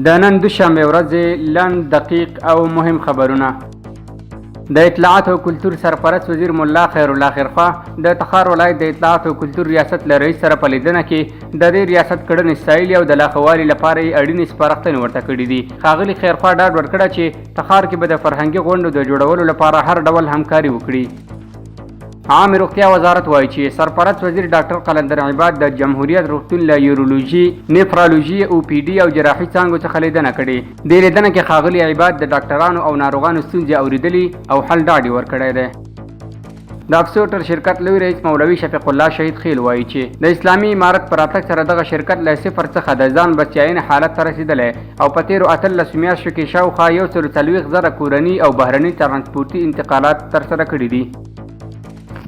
د نن دوشنبه ورځې لنډ دقیق او مهم خبرونه. د اطلاعات او کلتور سرپرست وزیر ملا خیرالله خیرخوا د تخار ولایت د اطلاعات او کلتور ریاست له رئیس سره په لیدنه کې د دې ریاست کړنې ستایلې او د لاښوالي لپاره یې اړینې سپارښتنې ورته کړي دي. ښاغلي خیرخوا ډاډ ورکړه چې تخار کې به د فرهنګي غونډو د جوړولو لپاره هر ډول همکاري وکړي. عامه روغتیا وزارت وایي چې سرپرست وزیر ډاکټر قلندر عباد د جمهوریت روغتون له یورولوژي، نیفرالوژي، او پی ډي او جراحي څانګو څخه لیدنه کړې. دې لیدنه کې ښاغلي عباد د ډاکټرانو او ناروغانو ستونزې اورېدلي او حل ډاډ یې ورکړی دی. د افسوټر شرکت لوی رئیس مولوي شفیق الله شهید خیل وایي چې د اسلامي امارت پر راتګ سره دغه شرکت له صفر څخه د ځان بسیاینې حالت ته رسېدلی او په تېرو 18 میاشتو کې شاوخوا 140,000 کورني او بهرني ترانسپورټي انتقالات ترسره کړي دي.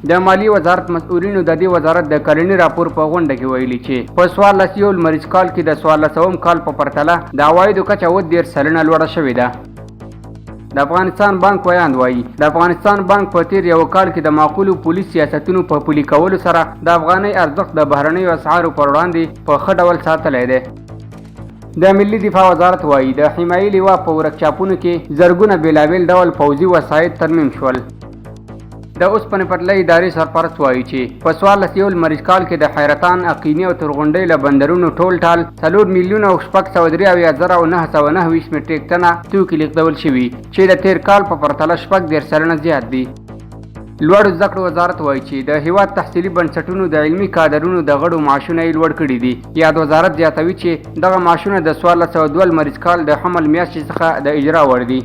د مالیې وزارت مسؤلینو د دې وزارت د کلني راپور په غونډه کې ویلي چې په 14 لمریز کال کې د 1400 کال په پرتله د عوایدو کچه 30 سلنه لوړه شوې ده. د افغانستان بانک ویاند وایي د افغانستان بانک په تیر یو کال کې د معقولو پولي سیاستونو په پلي کولو سره د افغانۍ ارزښت د بهرنیو اسعارو پر وړاندې په ښه ډول ساتلی دی. د ملي دفاع وزارت وایي د حمایي لوا په ورکشاپونو کې زرګونه بېلابېل ډول پوځي وسایط ترمیم شول. د اوسپنې پټلۍ ادارې سرپرست وایي چې په 14 لمریز کال کې د حیرتان، اقینې او ترغونډۍ له بندرونو ټول ټال 4,643,929 میټریک ټنه توکي لیږدول شوي چې د تیر کال په پرتله 14 سلنه زیات دي. لوړو زده کړو وزارت وایي چې د هیواد تحصیلي بنسټونو د علمي کادرونو د غړو معاشونه یې لوړ کړي دي. یاد وزارت زیاتوي چې دغه معاشونه د 1402 لمریز کال د حمل میاشتې څخه د اجرا وړ دي.